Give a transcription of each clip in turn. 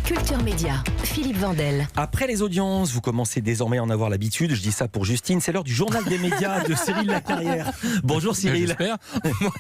Culture Média, Philippe Vandel. Après les audiences, vous commencez désormais à en avoir l'habitude. Je dis ça pour Justine. C'est l'heure du journal des médias de Cyril Lacarrière. Bonjour Cyril. J'espère.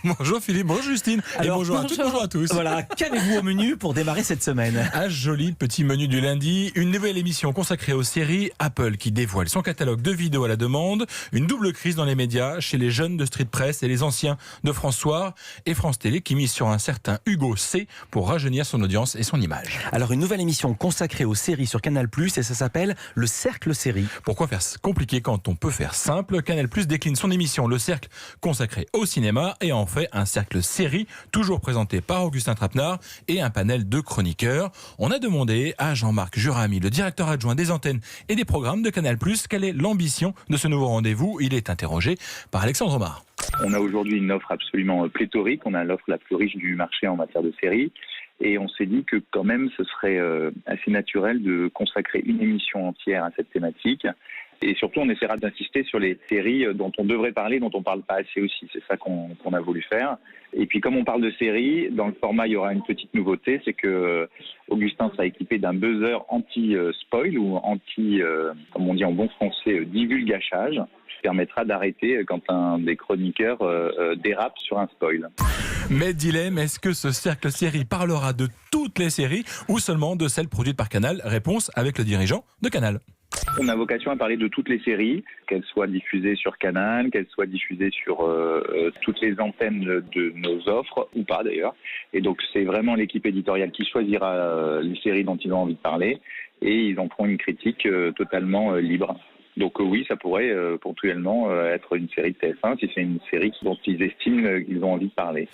Bonjour Philippe, bonjour Justine. Alors, et bonjour à toutes, bonjour à tous. Voilà, qu'avez-vous au menu pour démarrer cette semaine? Un joli petit menu du lundi, une nouvelle émission consacrée aux séries, Apple qui dévoile son catalogue de vidéos à la demande, une double crise dans les médias chez les jeunes de Street Press et les anciens de France Soir et France Télé qui misent sur un certain Hugo C pour rajeunir son audience et son image. Alors une nouvelle émission consacrée aux séries sur Canal+, et ça s'appelle Le Cercle Série. Pourquoi faire compliqué quand on peut faire simple? Canal+ décline son émission Le Cercle consacré au cinéma et en fait un cercle série toujours présenté par Augustin Trapenard et un panel de chroniqueurs. On a demandé à Jean-Marc Juramy, le directeur adjoint des antennes et des programmes de Canal+, quelle est l'ambition de ce nouveau rendez-vous. Il est interrogé par Alexandre Omar. On a aujourd'hui une offre absolument pléthorique, on a l'offre la plus riche du marché en matière de séries et on s'est dit que quand même ce serait assez naturel de consacrer une émission entière à cette thématique et surtout on essaiera d'insister sur les séries dont on devrait parler, dont on ne parle pas assez aussi, c'est ça qu'on a voulu faire. Et puis comme on parle de séries, dans le format il y aura une petite nouveauté, c'est que Augustin sera équipé d'un buzzer anti-spoil ou anti, comme on dit en bon français, divulgachage, qui permettra d'arrêter quand un des chroniqueurs dérape sur un spoil. Mais dilemme, est-ce que ce cercle série parlera de toutes les séries ou seulement de celles produites par Canal? Réponse avec le dirigeant de Canal. On a vocation à parler de toutes les séries, qu'elles soient diffusées sur Canal, qu'elles soient diffusées sur toutes les antennes de nos offres, ou pas d'ailleurs. Et donc c'est vraiment l'équipe éditoriale qui choisira les séries dont ils ont envie de parler, et ils en feront une critique totalement libre. Donc oui, ça pourrait ponctuellement être une série de TF1 si c'est une série dont ils estiment qu'ils ont envie de parler.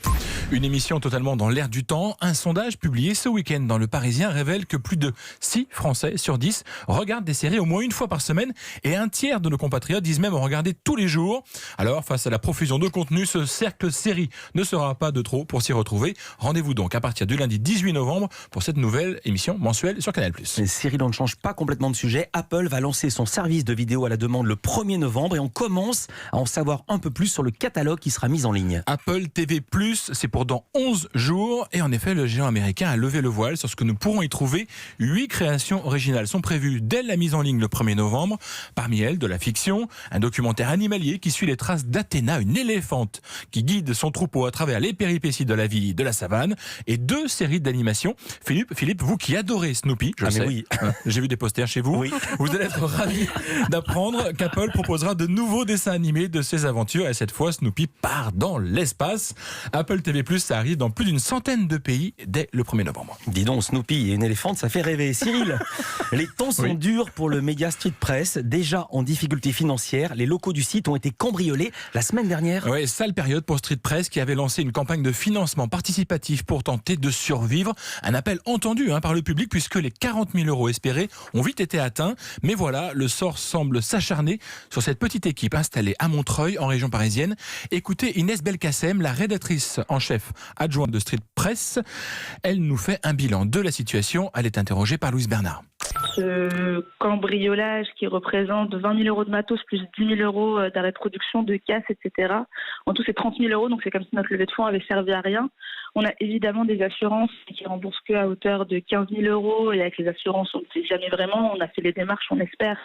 Une émission totalement dans l'air du temps. Un sondage publié ce week-end dans Le Parisien révèle que plus de 6 Français sur 10 regardent des séries au moins une fois par semaine et un tiers de nos compatriotes disent même en regarder tous les jours. Alors, face à la profusion de contenu, ce cercle série ne sera pas de trop pour s'y retrouver. Rendez-vous donc à partir du lundi 18 novembre pour cette nouvelle émission mensuelle sur Canal+. Cyril, on ne change pas complètement de sujet. Apple va lancer son service de vidéo à la demande le 1er novembre et on commence à en savoir un peu plus sur le catalogue qui sera mis en ligne. Apple TV+, c'est pour dans 11 jours et en effet le géant américain a levé le voile sur ce que nous pourrons y trouver. 8 créations originales sont prévues dès la mise en ligne le 1er novembre. Parmi elles, de la fiction, un documentaire animalier qui suit les traces d'Athéna, une éléphante qui guide son troupeau à travers les péripéties de la vie de la savane, et 2 séries d'animation. Philippe, vous qui adorez Snoopy, je sais, oui. J'ai vu des posters chez vous, Oui. Vous allez être ravis d'apprendre qu'Apple proposera de nouveaux dessins animés de ses aventures et cette fois Snoopy part dans l'espace. Apple TV+, ça arrive dans plus d'une centaine de pays dès le 1er novembre. Dis donc, Snoopy et une éléphante, ça fait rêver. Cyril, les temps sont durs pour le média Street Press. Déjà en difficulté financière, les locaux du site ont été cambriolés la semaine dernière. Oui, sale période pour Street Press qui avait lancé une campagne de financement participatif pour tenter de survivre. Un appel entendu par le public puisque les 40 000 € espérés ont vite été atteints. Mais voilà, le sort semble s'acharner sur cette petite équipe installée à Montreuil, en région parisienne. Écoutez Inès Belkacem, la rédactrice en chef adjointe de Street Press. Elle nous fait un bilan de la situation. Elle est interrogée par Louise Bernard. Ce cambriolage qui représente 20 000 € de matos plus 10 000 € d'arrêt de production, de casse, etc. En tout, c'est 30 000 €, donc c'est comme si notre levée de fonds avait servi à rien. On a évidemment des assurances qui remboursent qu'à hauteur de 15 000 € et avec les assurances, on ne sait jamais vraiment. On a fait les démarches, on espère,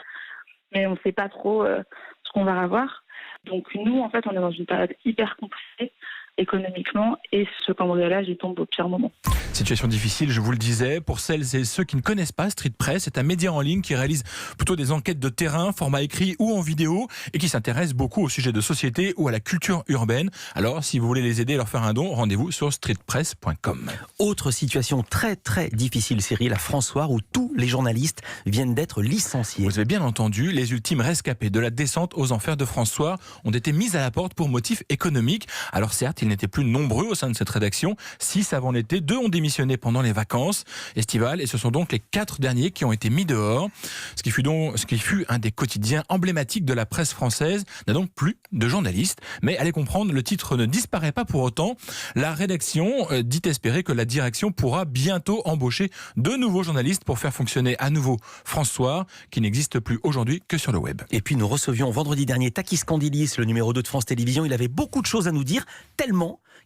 mais on ne sait pas trop ce qu'on va avoir. Donc nous, en fait, on est dans une période hyper compliquée économiquement et ce cambriolage, il tombe au pire moment. Situation difficile, je vous le disais, pour celles et ceux qui ne connaissent pas Street Press. C'est un média en ligne qui réalise plutôt des enquêtes de terrain, format écrit ou en vidéo, et qui s'intéresse beaucoup aux sujets de société ou à la culture urbaine. Alors, si vous voulez les aider et leur faire un don, rendez-vous sur streetpress.com. Autre situation très très difficile, Cyril, à France Soir, où tous les journalistes viennent d'être licenciés. Vous avez bien entendu, les ultimes rescapés de la descente aux enfers de France Soir ont été mis à la porte pour motifs économiques. Alors certes, ils n'étaient plus nombreux au sein de cette rédaction. 6 avant l'été, 2 ont démissionné pendant les vacances estivales et ce sont donc les 4 derniers qui ont été mis dehors. Ce qui fut un des quotidiens emblématiques de la presse française n'a donc plus de journalistes. Mais allez comprendre, le titre ne disparaît pas pour autant. La rédaction dit espérer que la direction pourra bientôt embaucher de nouveaux journalistes pour faire fonctionner à nouveau France Soir, qui n'existe plus aujourd'hui que sur le web. Et puis nous recevions vendredi dernier Takis Candilis, le numéro 2 de France Télévisions. Il avait beaucoup de choses à nous dire, tellement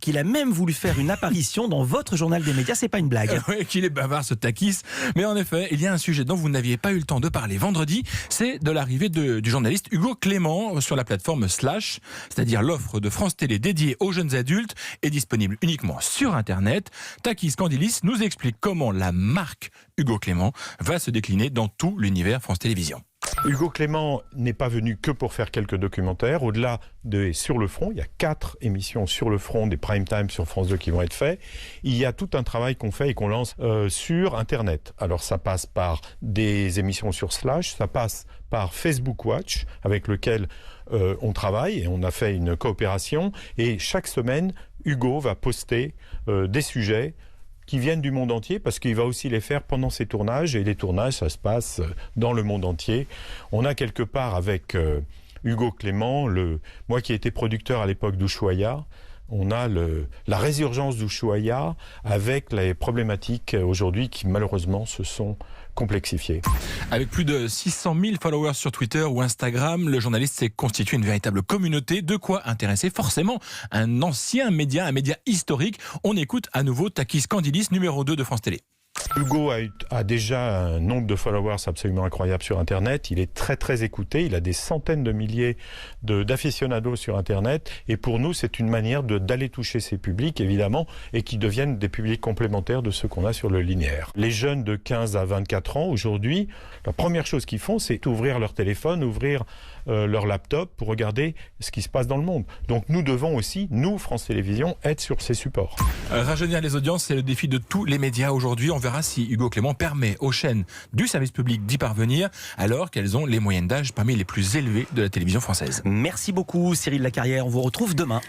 qu'il a même voulu faire une apparition dans votre journal des médias. C'est pas une blague. Oui, qu'il est bavard ce Takis. Mais en effet, il y a un sujet dont vous n'aviez pas eu le temps de parler vendredi, c'est de l'arrivée du journaliste Hugo Clément sur la plateforme Slash, c'est-à-dire l'offre de France Télé dédiée aux jeunes adultes est disponible uniquement sur Internet. Takis Candilis nous explique comment la marque Hugo Clément va se décliner dans tout l'univers France Télévisions. Hugo Clément n'est pas venu que pour faire quelques documentaires. Au-delà de Sur le front, il y a 4 émissions sur le front des prime time sur France 2 qui vont être faites. Il y a tout un travail qu'on fait et qu'on lance sur Internet. Alors ça passe par des émissions sur Slash, ça passe par Facebook Watch avec lequel on travaille et on a fait une coopération. Et chaque semaine, Hugo va poster des sujets qui viennent du monde entier, parce qu'il va aussi les faire pendant ses tournages, et les tournages, ça se passe dans le monde entier. On a quelque part avec Hugo Clément, moi qui étais producteur à l'époque d'Ushuaïa, on a la résurgence d'Ushuaïa avec les problématiques aujourd'hui qui malheureusement se sont complexifiées. Avec plus de 600 000 followers sur Twitter ou Instagram, le journaliste s'est constitué une véritable communauté, de quoi intéresser forcément un ancien média, un média historique. On écoute à nouveau Takis Candilis, numéro 2 de France Télé. Hugo a déjà un nombre de followers absolument incroyable sur Internet. Il est très très écouté. Il a des centaines de milliers d'aficionados sur Internet. Et pour nous, c'est une manière d'aller toucher ces publics, évidemment, et qui deviennent des publics complémentaires de ceux qu'on a sur le linéaire. Les jeunes de 15 à 24 ans, aujourd'hui, la première chose qu'ils font, c'est ouvrir leur téléphone, ouvrir leur laptop pour regarder ce qui se passe dans le monde. Donc nous devons aussi, nous, France Télévisions, être sur ces supports. Rajeunir les audiences, c'est le défi de tous les médias aujourd'hui. On verra si Hugo Clément permet aux chaînes du service public d'y parvenir, alors qu'elles ont les moyennes d'âge parmi les plus élevées de la télévision française. Merci beaucoup Cyril Lacarrière, on vous retrouve demain.